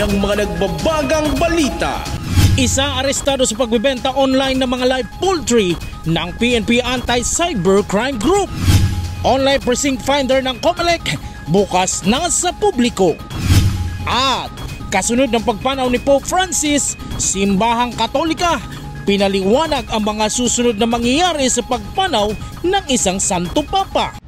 ng mga nagbabagang balita. Isa arestado sa pagbebenta online ng mga live poultry ng PNP Anti-Cybercrime Group. Online precinct finder ng COMELEC bukas na sa publiko. At kasunod ng pagpanaw ni Pope Francis, Simbahang Katolika pinaliwanag ang mga susunod na mangyayari sa pagpanaw ng isang Santo Papa.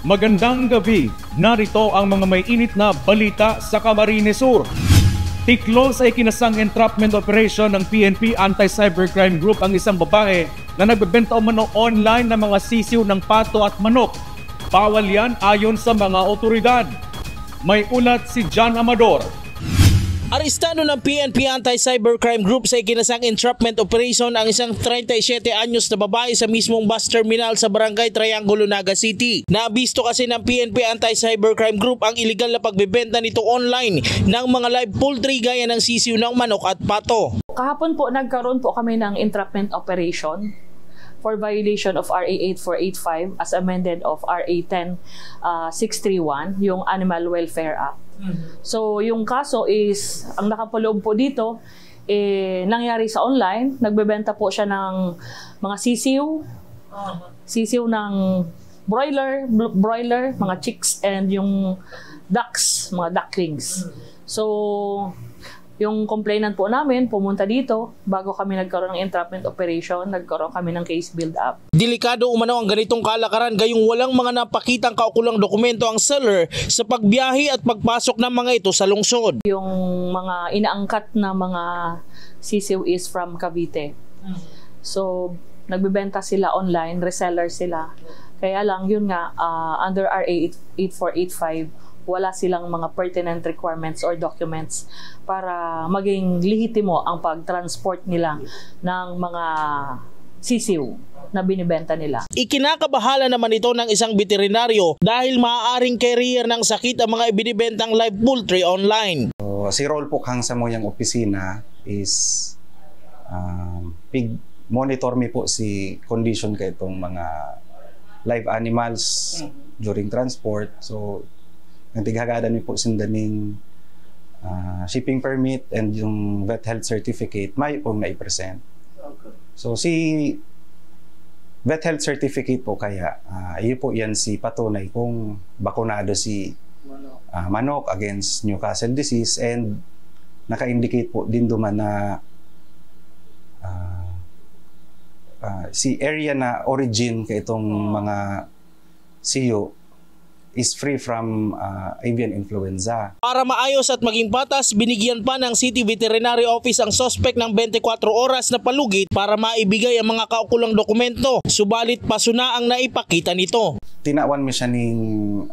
Magandang gabi, narito ang mga may init na balita sa Camarines Sur. Tiklos ay kinasang entrapment operation ng PNP Anti-Cybercrime Group ang isang babae na nagbebenta umano online ng mga sisiw ng pato at manok. Bawal yan ayon sa mga otoridad. May ulat si John Amador. Arestado ng PNP Anti-Cybercrime Group sa ikinasang entrapment operation ang isang 37 anyos na babae sa mismong bus terminal sa Barangay Triangulo, Naga City. Naabisto kasi ng PNP Anti-Cybercrime Group ang iligal na pagbebenta nito online ng mga live poultry gaya ng sisiw ng manok at pato. Kahapon po nagkaroon po kami ng entrapment operation for violation of RA 8485 as amended of RA 10631, yung Animal Welfare Act. So yung kaso is, ang nakapaloob po dito, nangyari sa online. Nagbebenta po siya ng mga sisiw ng broiler, mga chicks, and yung ducks, mga ducklings. So yung complainant po namin pumunta dito bago kami nagkaroon ng entrapment operation, nagkaroon kami ng case build-up. Delikado umano ang ganitong kalakaran gayong walang mga napakitang kaukulang dokumento ang seller sa pagbiyahe at pagpasok ng mga ito sa lungsod. Yung mga inaangkat na mga sisiw is from Cavite. So nagbebenta sila online, reseller sila. Kaya lang yun nga, under RA 8485, wala silang mga pertinent requirements or documents para maging lehitimo ang pag-transport nila ng mga sisiw na binibenta nila. Ikinakabahala naman ito ng isang veterinaryo dahil maaaring carrier ng sakit ang mga ibinibentang live poultry online. So, si role po kang sa moyang opisina is monitor mi po si condition kay itong mga live animals during transport. So nagtigagadan mi po sindaning shipping permit and yung vet health certificate may pong na-present. So si vet health certificate po kaya iyo po yan si patunay kung bakunado si manok against Newcastle disease, and naka-indicate po din duman na si area na origin kay itong mga siyo is free from avian influenza. Para maayos at maging patas, binigyan pa ng City Veterinary Office ang suspect ng 24 oras na palugit para maibigay ang mga kaukulang dokumento. Subalit pasuna ang naipakita nito. Tinawan mi siya ning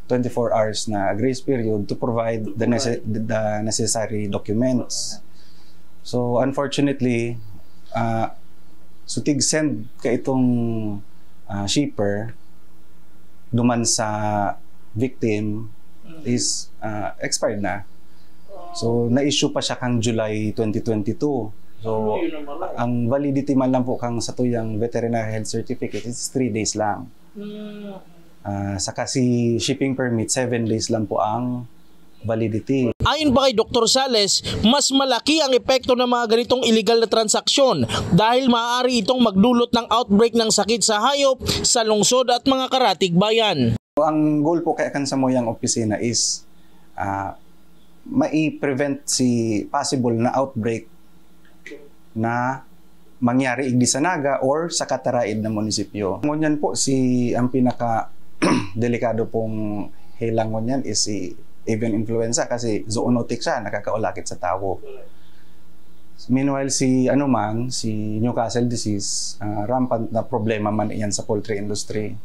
24 hours na grace period to provide the necessary documents. So unfortunately, so tig-send ka itong shipper duman sa victim is expired na. So na-issue pa siya kang July 2022. So ang validity man lang po kang sa tuyang veterinary health certificate is 3 days lang. Saka si shipping permit 7 days lang po ang validity. Ayon pa kay Dr. Sales, mas malaki ang epekto ng mga ganitong illegal na transaksyon dahil maaari itong magdulot ng outbreak ng sakit sa hayop sa lungsod at mga karatig bayan. Ang goal po kaya kan sa moyang opisina is mai-prevent si possible na outbreak na mangyari igdi sa Naga or sa kataraid na munisipyo. Ngunyan po ang pinaka delikado pong hilangon yan is si avian influenza kasi zoonotic siya, nakakaulakit sa tao. Meanwhile, si Newcastle disease, rampant na problema man iyan sa poultry industry.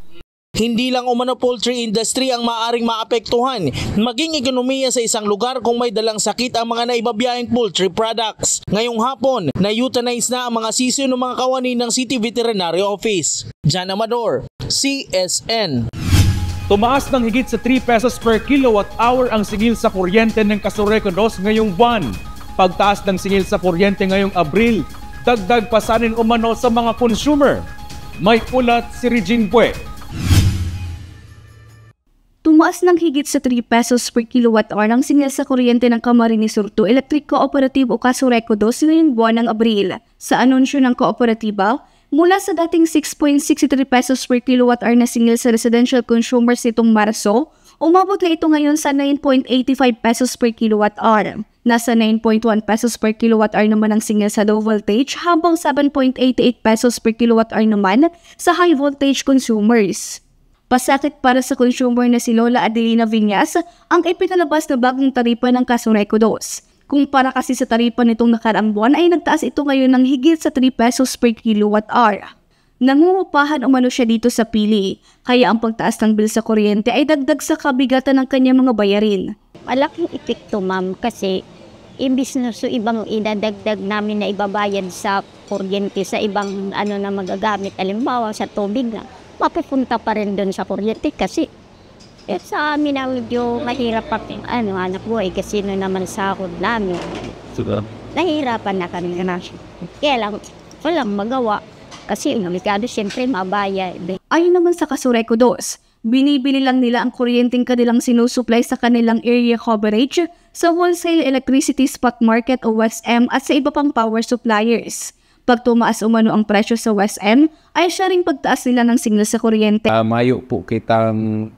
Hindi lang umano poultry industry ang maaring maapektuhan, maging ekonomiya sa isang lugar kung may dalang sakit ang mga naibabiyahing poultry products. Ngayong hapon, na-euthanize na ang mga sisiw ng mga kawani ng City Veterinary Office. John Amador, CSN. Tumaas ng higit sa 3 pesos per kilowatt hour ang singil sa kuryente ng Casureco 2 ngayong buwan. Pagtaas ng singil sa kuryente ngayong Abril, dagdag pasanin umano sa mga consumer. May ulat si Regine Bue. Tumaas ng higit sa 3 pesos per kilowatt hour ang singil sa kuryente ng Camarines Sur 2 Electric Cooperative o Casureco 2 ngayong buwan ng Abril. Sa anunsyo ng kooperatiba, mula sa dating 6.63 pesos per kilowatt hour na singil sa residential consumers nitong Marso, umabot na ito ngayon sa 9.85 pesos per kilowatt hour. Nasa 9.1 pesos per kilowatt hour naman ang singil sa low voltage habang 7.88 pesos per kilowatt hour naman sa high voltage consumers. Pasakit para sa consumer na si Lola Adelina Viñas ang ipinalabas na bagong taripa ng Casureco 2. Kumpara kasi sa taripa nitong nakaraang buwan ay nagtaas ito ngayon ng higit sa 3 pesos per kilowatt hour. Nangungupahan umano siya dito sa pili, kaya ang pagtaas ng bil sa kuryente ay dagdag sa kabigatan ng kanyang mga bayarin. Malaking epekto ma'am kasi imbis na so ibang idadagdag namin na ibabayad sa kuryente sa ibang na magagamit, alimbawa sa tubig na, mapupunta pa rin doon sa kuryente kasi sa amin na medyo mahirap pa anak buhay kasi naman sahod namin. Nahirapan na kami na. Kaya lang, walang magawa kasi delikado siyempre mabayad. Ayon naman sa Casureco 2, binibili lang nila ang kuryenteng kanilang sinusupply sa kanilang area coverage sa wholesale electricity spot market o WESM at sa iba pang power suppliers. Pag tumaas umano ang presyo sa WESM, ay siya ring pagtaas nila ng signal sa kuryente. Mayo po kitang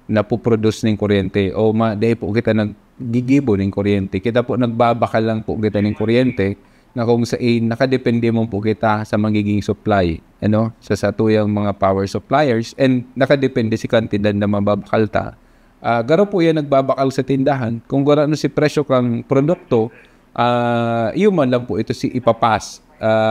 napoproduce ng kuryente o dahil po kita naggigibo ng kuryente. Kita po nagbabakal lang po kita ng kuryente na kung saan nakadepende mo po kita sa magiging supply sa satuyang mga power suppliers and nakadepende si kantidad na mababakal ta. Garo po yan nagbabakal sa tindahan. Kung garo si presyo kang produkto, man lang po ito si ipapas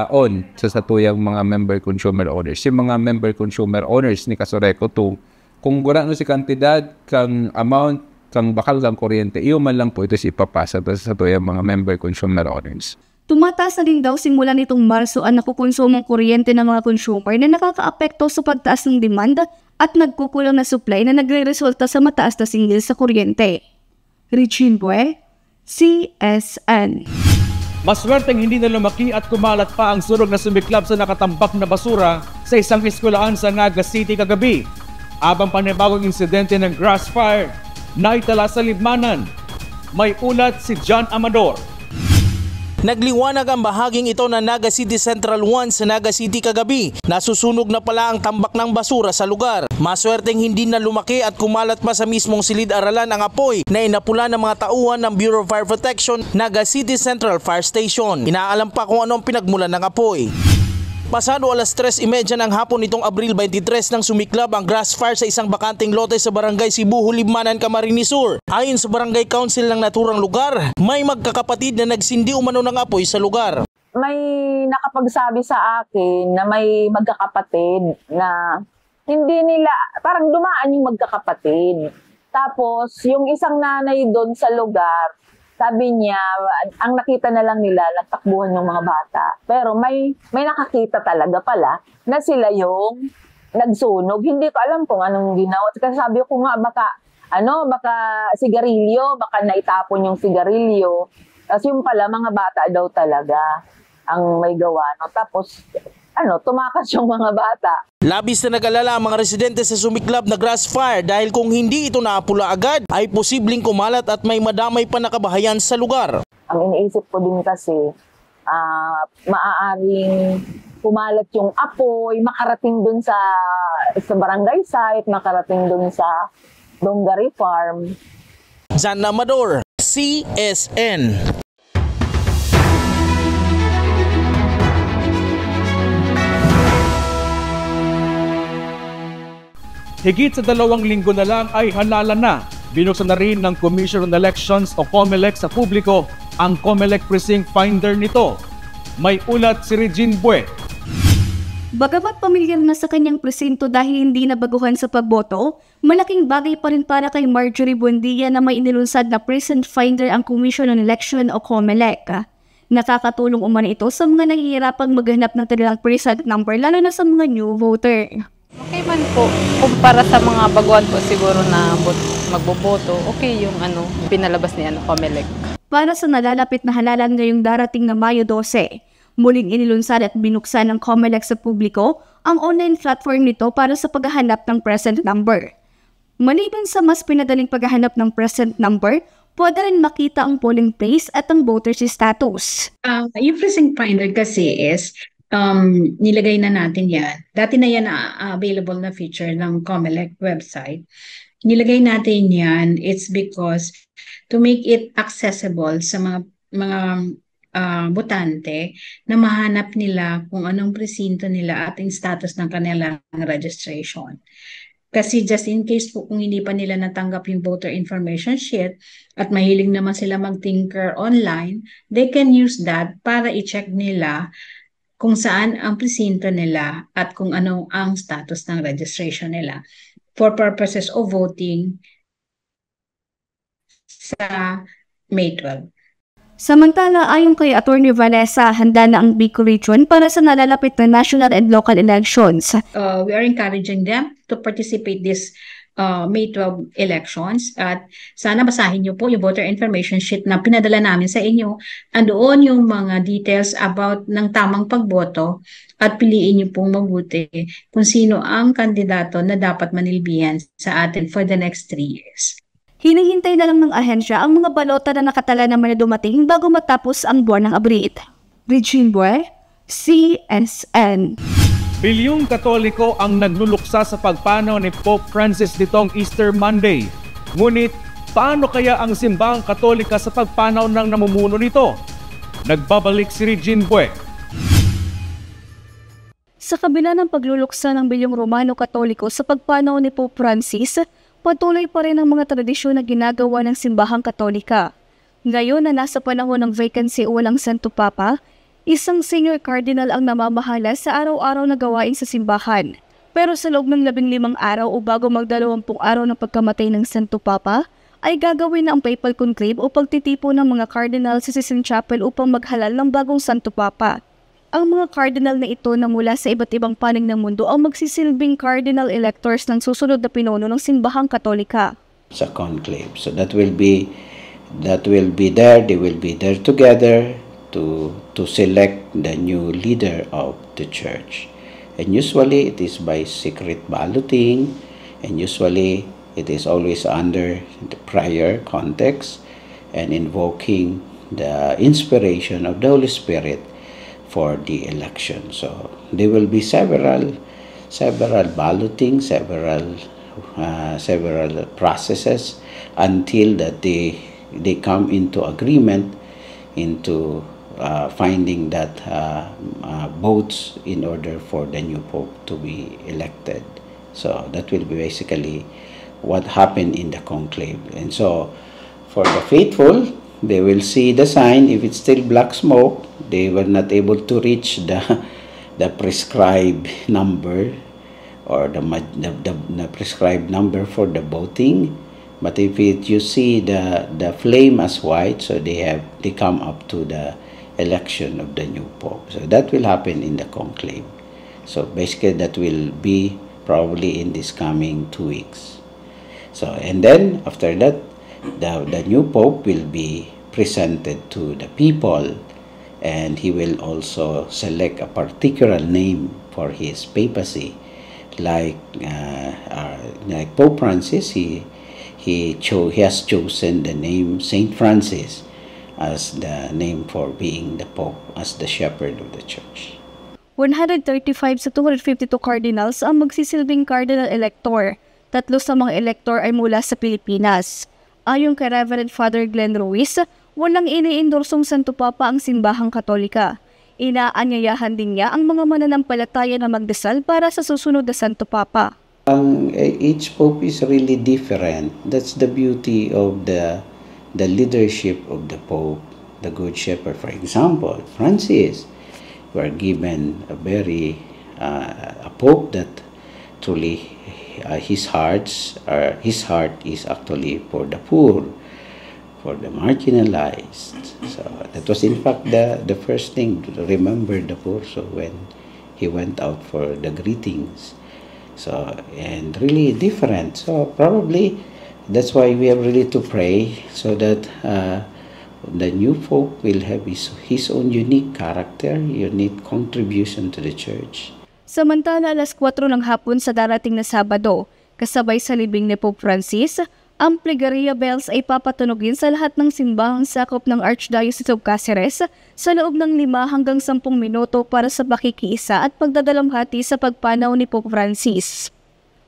on sa satuyang mga member consumer owners. Si mga member consumer owners ni Casureco 2, kung gura si kantidad, kang amount, kang bakal kang kuryente, man lang po ito si ipapas sa satuyang mga member consumer owners. Tumataas na din daw simula nitong Marso ang nakukonsumong kuryente ng mga consumer na nakakaapekto sa pagtaas ng demand at nagkukulang na supply na nagre-resulta sa mataas na singil sa kuryente. Regine Bue, CSN. Maswerteng hindi na lumaki at kumalat pa ang sunog na sumiklab sa nakatambak na basura sa isang eskwelahan sa Naga City kagabi. Abang panibagong insidente ng grass fire na itala sa libmanan. May ulat si John Amador. Nagliwanag ang bahaging ito ng Naga City Central 1 sa Naga City kagabi. Nasusunog na pala ang tambak ng basura sa lugar. Maswerteng hindi na lumaki at kumalat pa sa mismong silid-aralan ang apoy na inapula ng mga tauhan ng Bureau of Fire Protection Naga City Central Fire Station. Inaalam pa kung ano ang pinagmulan ng apoy. Pasado alas 3:30 ng hapon nitong Abril 23 nang sumiklab ang grass fire sa isang bakanteng lote sa barangay Sibuho, Libmanan, Camarines Sur. Ayon sa barangay council ng naturang lugar, may magkakapatid na nagsindi umano ng apoy sa lugar. May nakapagsabi sa akin na may magkakapatid na hindi nila, parang dumaan yung magkakapatid. Tapos yung isang nanay doon sa lugar, sabi niya, ang nakita na lang nila, nagtakbuhan yung mga bata. Pero may nakakita talaga pala na sila yung nagsunog. Hindi ko alam kung anong ginawa. Kasi sabi ko nga, baka sigarilyo, baka naitapon yung sigarilyo. Tapos yung pala, mga bata daw talaga ang may gawa. No? Tapos, tumakas yung mga bata. Labis na nag-alala ang mga residente sa sumiklab na grass fire dahil kung hindi ito naapula agad ay posibleng kumalat at may madamay pa na kabahayan sa lugar. Ang iniisip ko din kasi maaaring kumalat yung apoy, makarating dun sa barangay site, makarating dun sa Dongari Farm. John Amador, CSN. Higit sa 2 linggo na lang ay halala na. Binuksan na rin ng Commission on Elections o COMELEC sa publiko ang COMELEC Precinct Finder nito. May ulat si Regine Bue. Bagamat pamilyar na sa kanyang presinto dahil hindi nabaguhan sa pagboto, malaking bagay pa rin para kay Marjorie Buendia na may inilunsad na Precinct Finder ang Commission on Election o COMELEC. Nakakatulong umano ito sa mga nahihirapang maghanap ng kanilang precinct number lalo na sa mga new voter. Okay man po, kumpara sa mga baguhan po siguro na magboboto, okay yung pinalabas ni Comelec. Para sa nalalapit na halalan ngayong darating na Mayo 12, muling inilunsad at binuksan ng Comelec sa publiko ang online platform nito para sa paghahanap ng present number. Maliban sa mas pinadaling paghahanap ng present number, pwede rin makita ang polling place at ang voter's status. Yung precinct finder kasi is nilagay na natin yan. Dati na yan available na feature ng Comelec website. Nilagay natin yan, it's because to make it accessible sa mga botante na mahanap nila kung anong presinto nila at yung status ng kanilang registration. Kasi just in case po kung hindi pa nila natanggap yung voter information sheet at mahilig naman sila mag-tinker online, they can use that para i-check nila kung saan ang presinto nila at kung ano ang status ng registration nila for purposes of voting sa May 12. Samantala, ayon kay Attorney Vanessa, handa na ang Bicol Region para sa nalalapit na national and local elections. We are encouraging them to participate this May 12 elections at sana basahin niyo po yung voter information sheet na pinadala namin sa inyo. Andoon yung mga details about ng tamang pagboto at piliin niyo pong mabuti kung sino ang kandidato na dapat manilbihan sa atin for the next 3 years. Hinihintay na lang ng ahensya ang mga balota na nakatala naman na dumating bago matapos ang buwan ng Abril. Regine Buer, CSN. Bilyong Katoliko ang nagluluksa sa pagpanaw ni Pope Francis nitong Easter Monday. Ngunit, paano kaya ang simbahang Katolika sa pagpanaw ng namumuno nito? Nagbabalik si Regine Buer. Sa kabila ng pagluluksa ng bilyong Romano Katoliko sa pagpanaw ni Pope Francis, patuloy pa rin ang mga tradisyon na ginagawa ng simbahang Katolika. Ngayon na nasa panahon ng vacancy o walang Santo Papa, isang senior cardinal ang namamahala sa araw-araw na gawain sa simbahan. Pero sa loob ng 15 araw o bago mag-20 araw ng pagkamatay ng Santo Papa, ay gagawin na ang papal conclave o pagtitipo ng mga cardinal sa Sistine Chapel upang maghalal ng bagong Santo Papa. Ang mga cardinal na ito na mula sa iba't ibang panig ng mundo ang magsisilbing cardinal electors ng susunod na pinuno ng simbahang Katolika. Sa conclave. So that will be there. They will be there together to select the new leader of the church. And usually it is by secret balloting, and usually it is always under the prior context and invoking the inspiration of the Holy Spirit for the election. So there will be several balloting, several processes until that they come into agreement into finding that votes in order for the new pope to be elected. So that will be basically what happened in the conclave. And so for the faithful, they will see the sign. If it's still black smoke, they were not able to reach the prescribed number or the prescribed number for the voting. But if you see the flame as white, so they come up to the election of the new pope. So that will happen in the conclave. So basically that will be probably in this coming 2 weeks. So and then after that, the new pope will be presented to the people, and he will also select a particular name for his papacy. Like Pope Francis, he has chosen the name Saint Francis as the name for being the pope, as the shepherd of the church. 135 sa 252 cardinals ang magsisilbing cardinal elector. 3 sa mga elector ay mula sa Pilipinas. Ayon kay Reverend Father Glenn Ruiz, walang iniindorsong Santo Papa ang simbahang Katolika. Inaanyayahan din niya ang mga mananampalataya na magdasal para sa susunod na Santo Papa. Each pope is really different. That's the beauty of the leadership of the pope, the Good Shepherd. For example, Francis, were given a pope that truly his heart is actually for the poor, for the marginalized. So that was in fact the first thing, to remember the poor. So when he went out for the greetings, So, and really different. So probably that's why we have really to pray so that the new Pope will have his own unique character, unique contribution to the church. Samantala, alas 4 ng hapon sa darating na Sabado, kasabay sa libing ni Pope Francis, ang Plegaria Bells ay papatunogin sa lahat ng simbahang sakop ng Archdiocese of Cáceres sa loob ng 5 hanggang 10 minuto para sa pakikiisa at pagdadalamhati sa pagpanaw ni Pope Francis.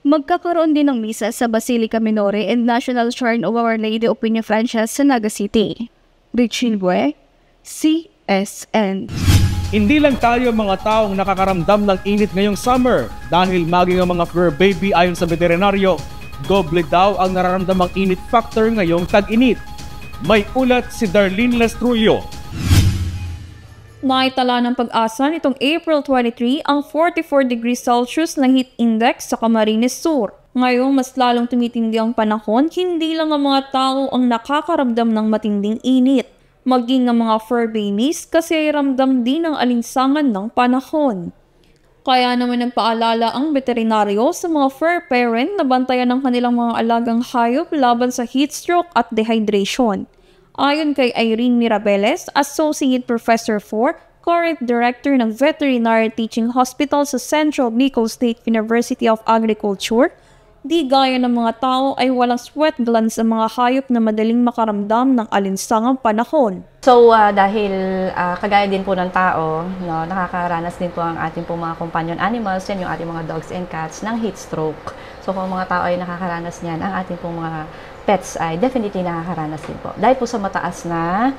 Magkakaroon din ng misa sa Basilica Minore and National Shrine of Our Lady of Peña Francia sa Naga City. Richie Bue, CSN. Hindi lang tayo mga taong nakakaramdam ng init ngayong summer dahil maging ang mga fur baby ayon sa veterinaryo, doble daw ang nararamdamang init factor ngayong tag-init. May ulat si Darlene Lastrullo. Naitala ng Pag-asa nitong April 23 ang 44 degrees Celsius na heat index sa Camarines Sur. Ngayon, mas lalong tumitindi ang panahon, hindi lang ang mga tao ang nakakaramdam ng matinding init. Maging ang mga fur babies kasi ramdam din ang alinsangan ng panahon. Kaya naman nagpaalala ang veterinaryo sa mga fur parent na bantayan ng kanilang mga alagang hayop laban sa heat stroke at dehydration. Ayon kay Irene Mirabeles, Associate Professor 4, Current Director ng Veterinary Teaching Hospital sa Central Bicol State University of Agriculture, di gaya ng mga tao ay walang sweat glands ang mga hayop na madaling makaramdam ng alinsangang panahon. So dahil kagaya din po ng tao, no, nakakaranas din po ang ating po mga companion animals, yan yung ating mga dogs and cats, ng heat stroke. So kung mga tao ay nakakaranas niyan, ang ating po mga pets ay definitely nakakaranas din po. Dahil po sa mataas na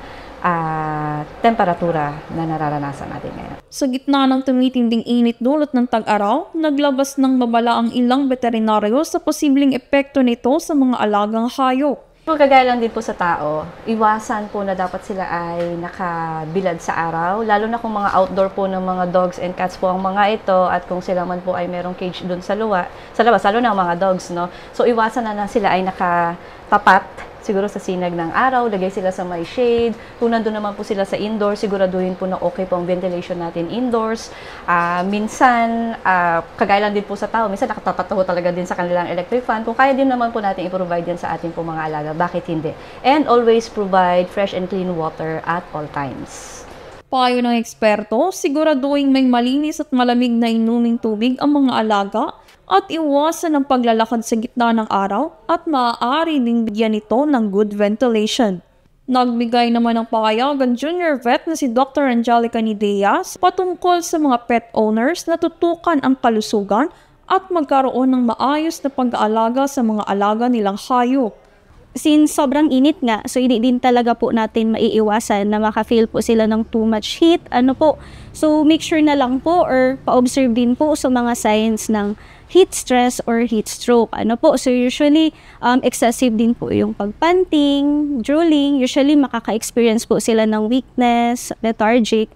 temperatura na nararanasan natin ngayon. Sa gitna ng tumitinding init dulot ng tag-araw, naglabas ng babala ang ilang veterinaryo sa posibleng epekto nito sa mga alagang hayop. Kagaya lang din po sa tao, iwasan po na dapat sila ay nakabilad sa araw, lalo na kung mga outdoor po ng mga dogs and cats po ang mga ito at kung sila man po ay merong cage doon sa labas, lalo na ang mga dogs, no? So iwasan na sila ay nakatapat siguro sa sinag ng araw, lagay sila sa may shade. Kung nandun naman po sila sa indoor, siguraduhin po na okay po ang ventilation natin indoors. Minsan, kagaya lang din po sa tao, minsan nakatapat po talaga din sa kanilang electric fan. Kung kaya din naman po natin i-provide yan sa ating po mga alaga, bakit hindi? And always provide fresh and clean water at all times. Payo ng eksperto, siguraduhin may malinis at malamig na inuming tubig ang mga alaga at iwasan ang paglalakad sa gitna ng araw at maaari ding bigyan ito ng good ventilation. Nagbigay naman ng pahayagan junior vet na si Dr. Angelica Nideas patungkol sa mga pet owners na tutukan ang kalusugan at magkaroon ng maayos na pag-aalaga sa mga alaga nilang hayop. Since sobrang init nga, so hindi din talaga po natin maiiwasan na maka-feel po sila ng too much heat. So make sure na lang po or pa-observe din po sa mga signs ng heat stress or heat stroke. So usually excessive din po yung pagpanting, drooling. Usually makaka-experience po sila ng weakness, lethargic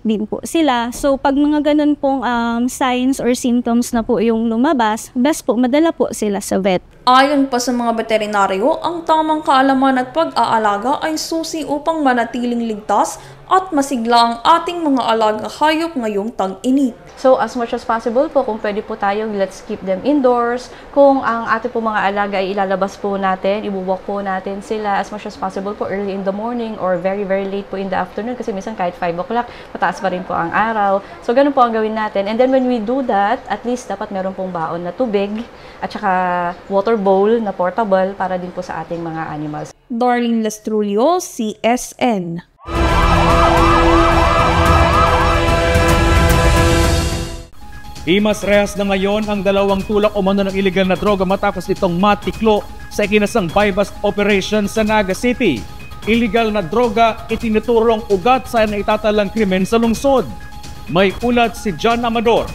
din po sila. So pag mga ganun pong signs or symptoms na po yung lumabas, best po madala po sila sa vet. Ayon pa sa mga veterinaryo, ang tamang kaalaman at pag-aalaga ay susi upang manatiling ligtas at masigla ang ating mga alagang hayop ngayong tag-init. So as much as possible po, kung pwede po tayo, let's keep them indoors. Kung ang ating po mga alaga ay ilalabas po natin, ibuwalk po natin sila as much as possible po early in the morning or very very late po in the afternoon kasi minsan kahit 5 o'clock, mataas pa rin po ang araw. So ganun po ang gawin natin. And then when we do that, at least dapat meron pong baon na tubig at saka water bowl na portable para din po sa ating mga animals. Darlene Lastrullo, CSN. Imas rehas na ngayon ang 2 tulak umano ng iligal na droga matapos itong matiklo sa ikinasang buy-bust operation sa Naga City. Iligal na droga itinuturong ugat sa naitatalang krimen sa lungsod. May ulat si John Amador.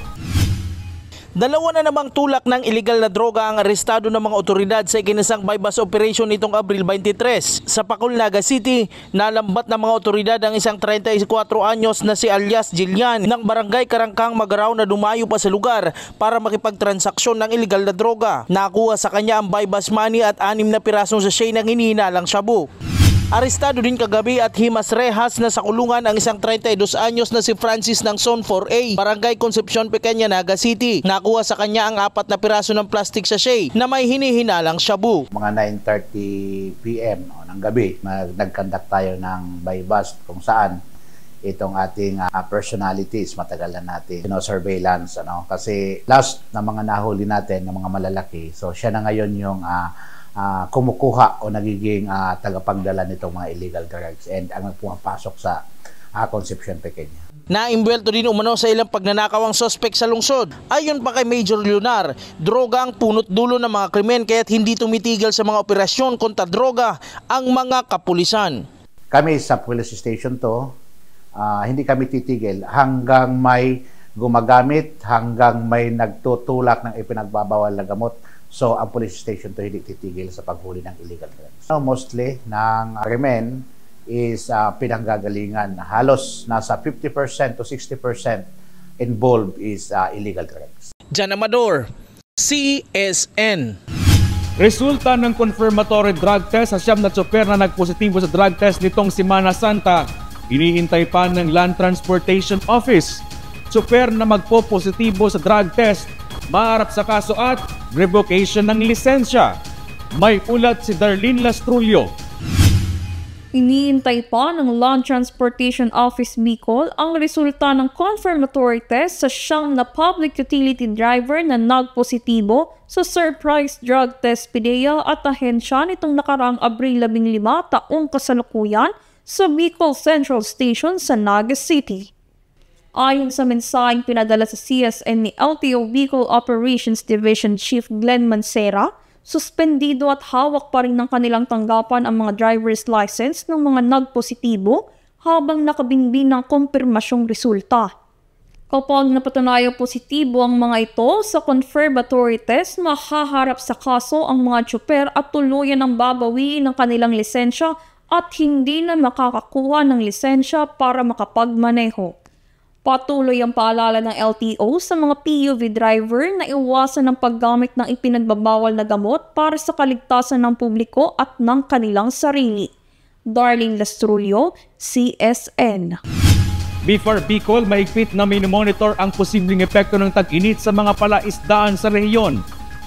2 na namang tulak ng iligal na droga ang arestado ng mga otoridad sa ikinasang buy-bust operation nitong Abril 23. Sa Pacul, Naga City, nalambat ng mga otoridad ang isang 34 anyos na si alias Jillian ng barangay Karangkang Magaraw na dumayo pa sa lugar para makipagtransaksyon ng iligal na droga. Nakuha sa kanya ang buy-bust money at 6 na pirasong sachet ng hinihinalang shabu. Arestado din kagabi at himas rehas na sa kulungan ang isang 32 anyos na si Francis ng Zone 4A, Barangay Concepcion, Pequeña, Naga City. Nakuha sa kanya ang 4 na piraso ng plastic sachet na may hinihinalang shabu. Mga 9:30 PM ng gabi, nag-conduct tayo ng by bus kung saan itong ating personalities, matagal na natin surveillance, kasi last na mga nahuli natin ng mga malalaki, so siya na ngayon yung kumukuha o nagiging tagapagdala nitong mga illegal drugs and ang pumapasok sa Concepcion, Pequeña. Naimbwelto din umano sa ilang pagnanakaw ang suspect sa lungsod. Ayon pa kay Major Leonar, droga ang punot dulo ng mga krimen kaya't hindi tumitigil sa mga operasyon kontra droga ang mga kapulisan. Kami sa police station to, hindi kami titigil hanggang may gumagamit, hanggang may nagtutulak ng ipinagbabawal na gamot. So, ang police station to hindi titigil sa paghuli ng illegal drugs. Mostly, ng krimen is pinanggagalingan. Halos nasa 50% to 60% involved is illegal drugs. Jan Amador, CSN. Resulta ng confirmatory drug test sa 9 na tsoper na nagpositibo sa drug test nitong Semana Santa. Hinihintay pa ng Land Transportation Office. Tsoper na magpo-positibo sa drug test, maharap sa kaso at revocation ng lisensya. May ulat si Darlene Lastrullo. Iniintay pa ng Land Transportation Office Bicol ang resulta ng confirmatory test sa 9 na public utility driver na nagpositibo sa surprise drug test PDEA at ahensya nitong nakaraang Abril 15 taong kasalukuyan sa Bicol Central Station sa Naga City. Ayon sa mensaheng pinadala sa CSN ni LTO Bicol Operations Division Chief Glenn Mancera, suspendido at hawak pa rin ng kanilang tanggapan ang mga driver's license ng mga nagpositibo habang nakabinbin ng kumpirmasyong resulta. Kapag napatunayang positibo ang mga ito sa confirmatory test, mahaharap sa kaso ang mga tsuper at tuluyan ang babawiin ng kanilang lisensya at hindi na makakakuha ng lisensya para makapagmaneho. Patuloy ang paalala ng LTO sa mga PUV driver na iwasan ang paggamit ng ipinagbabawal na gamot para sa kaligtasan ng publiko at ng kanilang sarili. Darlene Lastrullo, CSN. Before Bicol, maigpit na minomonitor ang posibleng epekto ng tag-init sa mga palaisdaan sa rehiyon.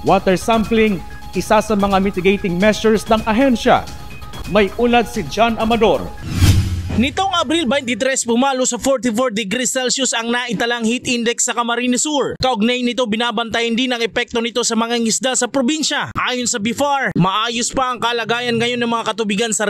Water sampling, isa sa mga mitigating measures ng ahensya. May ulat si John Amador. Nitong Abril 23, pumalo sa 44 degrees Celsius ang naitalang heat index sa Camarines Sur. Kaugnay nito, binabantayan din ang epekto nito sa mga ngisda sa probinsya. Ayon sa BIFAR, maayos pa ang kalagayan ngayon ng mga katubigan sa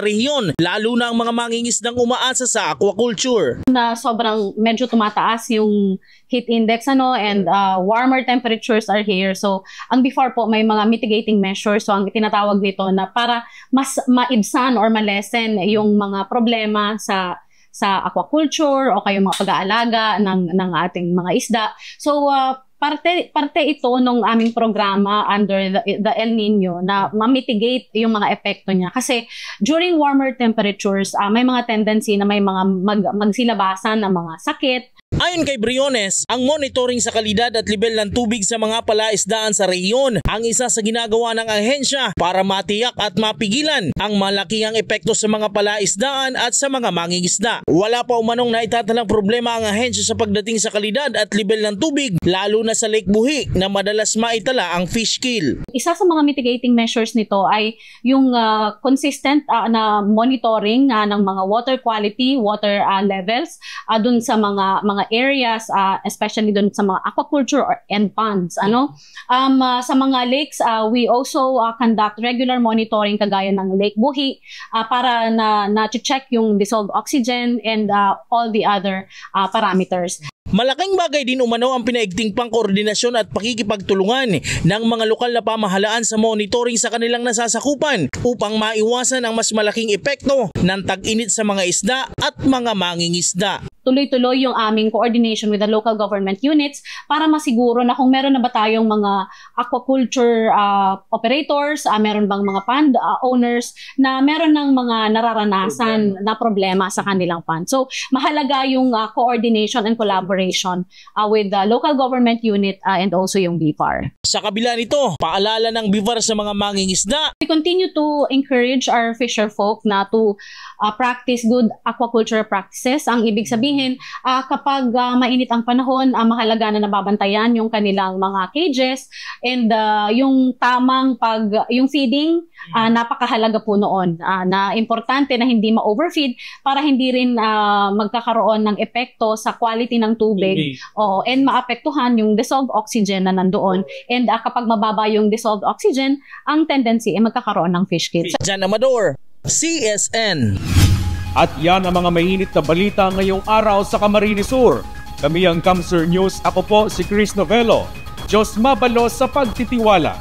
rehiyon. Lalo na ang mga mangingisdang umaasa sa aquaculture. Na sobrang medyo tumataas yung heat index and warmer temperatures are here. So, ang BIFAR po may mga mitigating measures. So, ang tinatawag nito na para mas maibsan or malesen yung mga problema sa aquaculture o kayo mga pag-aalaga ng ating mga isda. So, parte ito ng aming programa under the El Nino na ma-mitigate yung mga epekto niya. Kasi during warmer temperatures, may mga tendency na may mga magsilabasan ng mga sakit. Ayon kay Briones, ang monitoring sa kalidad at level ng tubig sa mga palaisdaan sa rehiyon ang isa sa ginagawa ng ahensya para matiyak at mapigilan ang malakihang epekto sa mga palaisdaan at sa mga mangingisda. Wala pa umanong naitatalang problema ang ahensya sa pagdating sa kalidad at level ng tubig, lalo na sa Lake Buhi na madalas maitala ang fish kill. Isa sa mga mitigating measures nito ay yung consistent na monitoring ng mga water quality, water levels dun sa mga areas, especially dun sa mga aquaculture and ponds. Sa mga lakes, we also conduct regular monitoring kagaya ng Lake Buhi para na-check yung dissolved oxygen and all the other parameters. Malaking bagay din umano ang pinaigting pangkoordinasyon at pakikipagtulungan ng mga lokal na pamahalaan sa monitoring sa kanilang nasasakupan upang maiwasan ang mas malaking epekto ng tag-init sa mga isda at mga mangingisda. Tuloy-tuloy yung aming coordination with the local government units para masiguro na kung meron na ba tayong mga aquaculture operators, meron bang mga pond owners na meron ng mga nararanasan na problema sa kanilang pond. So, mahalaga yung coordination and collaboration cooperation with the local government unit and also yung BIFAR. Sa kabila nito, paalala ng BIFAR sa mga mangingisda. We continue to encourage our fisher folk na to practice good aquaculture practices. Ang ibig sabihin, kapag mainit ang panahon, mahalaga na nababantayan yung kanilang mga cages and yung tamang yung feeding, napakahalaga po noon. Na importante na hindi ma-overfeed para hindi rin magkakaroon ng epekto sa quality ng tubig. And maapektuhan yung dissolved oxygen na nandoon. And kapag mababa yung dissolved oxygen, ang tendency ay magkakaroon ng fish kills. Jan Amador, CSN. At yan ang mga mainit na balita ngayong araw sa Camarines Sur. Kami ang Kamsur News. Ako po si Chris Novello. Diyos mabalo sa pagtitiwala.